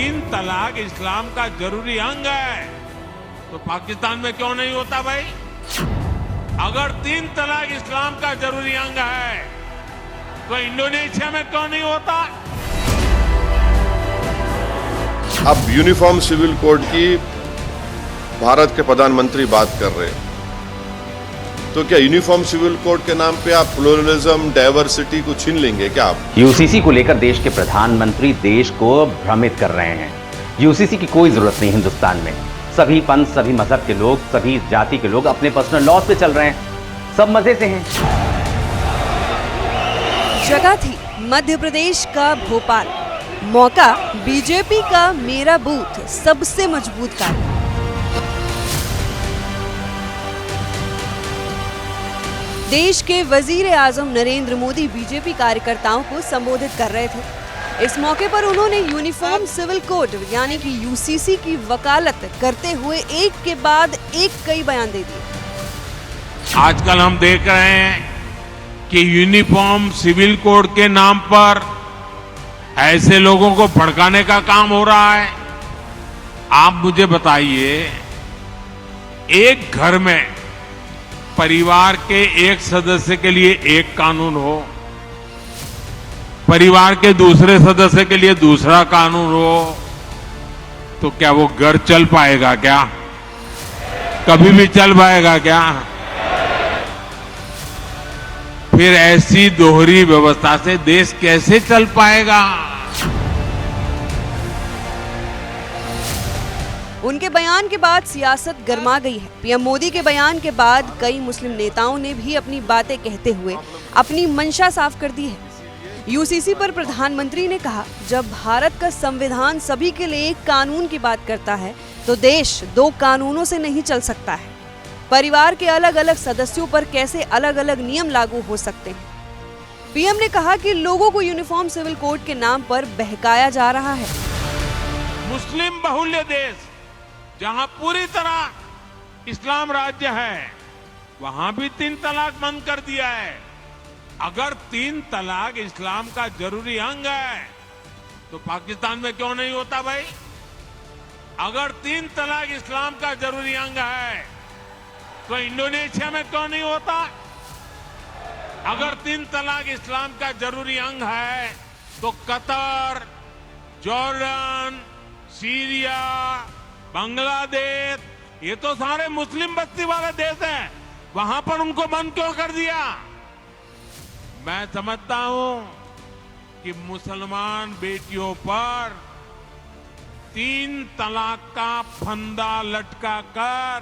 तीन तलाक इस्लाम का जरूरी अंग है तो पाकिस्तान में क्यों नहीं होता भाई? अगर तीन तलाक इस्लाम का जरूरी अंग है तो इंडोनेशिया में क्यों नहीं होता? अब यूनिफॉर्म सिविल कोड की भारत के प्रधानमंत्री बात कर रहे हैं, तो क्या यूनिफॉर्म सिविल कोड के नाम पे आप प्लुरलिज्म, डाइवर्सिटी को छीन लेंगे क्या आप? यूसीसी को लेकर देश के प्रधानमंत्री देश को भ्रमित कर रहे हैं। यूसीसी की कोई जरूरत नहीं हिंदुस्तान में। सभी पंथ, सभी मजहब के लोग, सभी जाति के लोग अपने पर्सनल लॉ पे चल रहे हैं, सब मजे से हैं। जगह थी मध्य प्रदेश का भोपाल, मौका बीजेपी का मेरा बूथ सबसे मजबूत कार्य। देश के वजीर आजम नरेंद्र मोदी बीजेपी कार्यकर्ताओं को संबोधित कर रहे थे। इस मौके पर उन्होंने यूनिफॉर्म सिविल कोड यानी कि यूसीसी की वकालत करते हुए एक के बाद एक कई बयान दे दिए। आजकल हम देख रहे हैं कि यूनिफॉर्म सिविल कोड के नाम पर ऐसे लोगों को भड़काने का काम हो रहा है। आप मुझे बताइए, एक घर में परिवार के एक सदस्य के लिए एक कानून हो, परिवार के दूसरे सदस्य के लिए दूसरा कानून हो, तो क्या वो घर चल पाएगा क्या? कभी भी चल पाएगा क्या? फिर ऐसी दोहरी व्यवस्था से देश कैसे चल पाएगा? उनके बयान के बाद सियासत गर्मा गई है। पीएम मोदी के बयान के बाद कई मुस्लिम नेताओं ने भी अपनी बातें कहते हुए अपनी मंशा साफ कर दी है। यूसीसी पर प्रधानमंत्री ने कहा, जब भारत का संविधान सभी के लिए एक कानून की बात करता है तो देश दो कानूनों से नहीं चल सकता है। परिवार के अलग अलग सदस्यों पर कैसे अलग अलग नियम लागू हो सकते हैं? पीएम ने कहा कि लोगों को यूनिफॉर्म सिविल कोड के नाम पर बहकाया जा रहा है। मुस्लिम बहुल्य देश जहां पूरी तरह इस्लाम राज्य है, वहां भी तीन तलाक बंद कर दिया है। अगर तीन तलाक इस्लाम का जरूरी अंग है तो पाकिस्तान में क्यों नहीं होता भाई? अगर तीन तलाक इस्लाम का जरूरी अंग है तो इंडोनेशिया में क्यों नहीं होता? अगर तीन तलाक इस्लाम का जरूरी अंग है तो कतर, जॉर्डन, सीरिया, बांग्लादेश, ये तो सारे मुस्लिम बस्ती वाले देश हैं, वहां पर उनको बंद क्यों कर दिया? मैं समझता हूं कि मुसलमान बेटियों पर तीन तलाक का फंदा लटका कर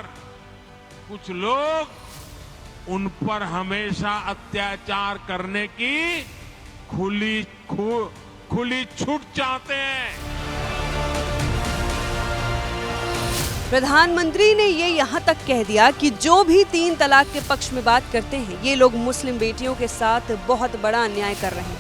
कुछ लोग उन पर हमेशा अत्याचार करने की खुली छूट चाहते हैं। प्रधानमंत्री ने ये यहाँ तक कह दिया कि जो भी तीन तलाक के पक्ष में बात करते हैं, ये लोग मुस्लिम बेटियों के साथ बहुत बड़ा अन्याय कर रहे हैं।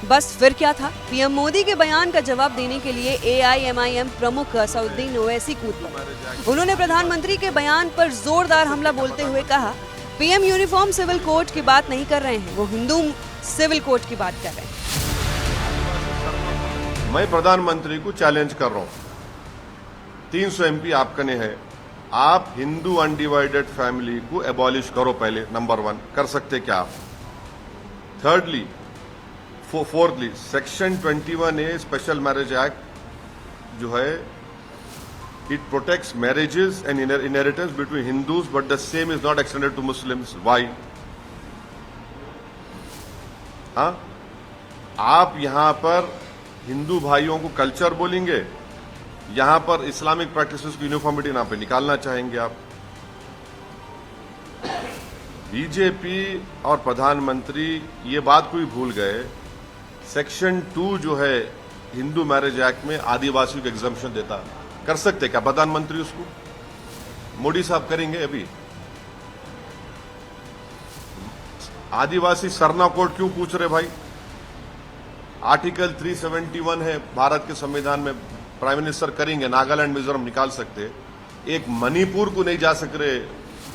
बस फिर क्या था? पीएम मोदी के बयान का जवाब देने के लिए AIMIM प्रमुख असदुद्दीन ओवैसी कूद पड़े। उन्होंने प्रधानमंत्री के बयान पर जोरदार हमला बोलते हुए कहा, पीएम यूनिफॉर्म सिविल कोड की बात नहीं कर रहे हैं, वो हिंदू सिविल कोड की बात कर रहे हैं। मैं प्रधानमंत्री को चैलेंज कर रहा हूं, 300 MP आपकने हैं, आप हिंदू अनडिवाइडेड फैमिली को एबॉलिश करो पहले, नंबर 1। कर सकते क्या आप? Thirdly, fourthly, section 21A special marriage act जो है, it protects marriages and inheritance between Hindus but the same is not extended to Muslims. Why? हाँ, आप यहां पर हिंदू भाइयों को कल्चर बोलेंगे, यहां पर इस्लामिक प्रैक्टिसेस की यूनिफॉर्मिटी नाम पे निकालना चाहेंगे आप। बीजेपी और प्रधानमंत्री ये बात को भी भूल गए, सेक्शन 2 जो है हिंदू मैरिज एक्ट में आदिवासियों को एग्जम्पशन देता। कर सकते क्या प्रधानमंत्री उसको? मोदी साहब करेंगे अभी? आदिवासी सरना कोड क्यों पूछ रहे भाई? आर्टिकल 371 है भारत के संविधान में, प्राइम मिनिस्टर करेंगे, नागालैंड, मिजोरम निकाल सकते। एक मणिपुर को नहीं जा सक रहे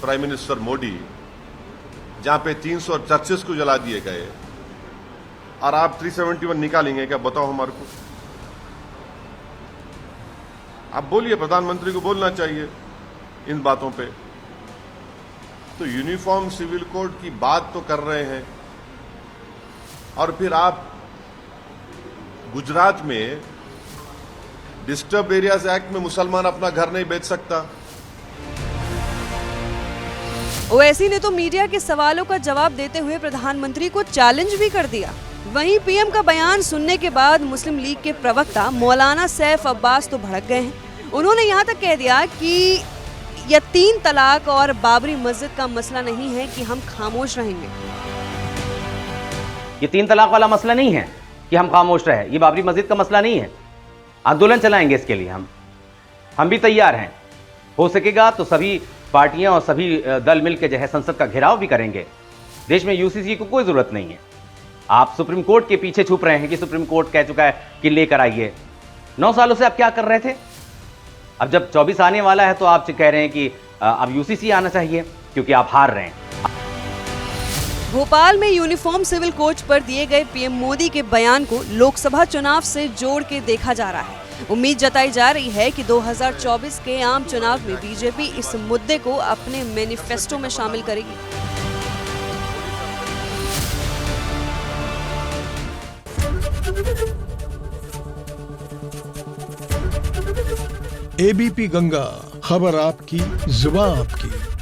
प्राइम मिनिस्टर मोदी, जहां पे 300 चर्चेस को जला दिए गए, और आप 371 निकालेंगे क्या? बताओ हमारे को। आप बोलिए, प्रधानमंत्री को बोलना चाहिए इन बातों पे। तो यूनिफॉर्म सिविल कोड की बात तो कर रहे हैं, और फिर आप गुजरात में डिस्टर्ब एरियाज एक्ट में मुसलमान अपना घर नहीं बेच सकता। ओवैसी ने तो मीडिया के सवालों का जवाब देते हुए प्रधानमंत्री को चैलेंज भी कर दिया। वहीं पीएम का बयान सुनने के बाद मुस्लिम लीग के प्रवक्ता मौलाना सैफ अब्बास तो भड़क गए हैं। उन्होंने यहां तक कह दिया कि यह 3 तलाक और बाबरी मस्जिद का मसला नहीं है कि हम खामोश रहेंगे। ये 3 तलाक वाला मसला नहीं है कि हम खामोश रहे, ये बाबरी मस्जिद का मसला नहीं है। आंदोलन चलाएंगे इसके लिए, हम भी तैयार हैं। हो सकेगा तो सभी पार्टियां और सभी दल मिलकर जो है संसद का घेराव भी करेंगे। देश में यूसीसी को कोई जरूरत नहीं है। आप सुप्रीम कोर्ट के पीछे छुप रहे हैं कि सुप्रीम कोर्ट कह चुका है कि लेकर आइए। 9 सालों से आप क्या कर रहे थे? अब जब 24 आने वाला है तो आप कह रहे हैं कि अब यूसीसी आना चाहिए क्योंकि आप हार रहे हैं। भोपाल में यूनिफॉर्म सिविल कोड पर दिए गए पीएम मोदी के बयान को लोकसभा चुनाव से जोड़ के देखा जा रहा है। उम्मीद जताई जा रही है कि 2024 के आम चुनाव में बीजेपी इस मुद्दे को अपने मैनिफेस्टो में शामिल करेगी। एबीपी गंगा, खबर आपकी, जुबान आपकी।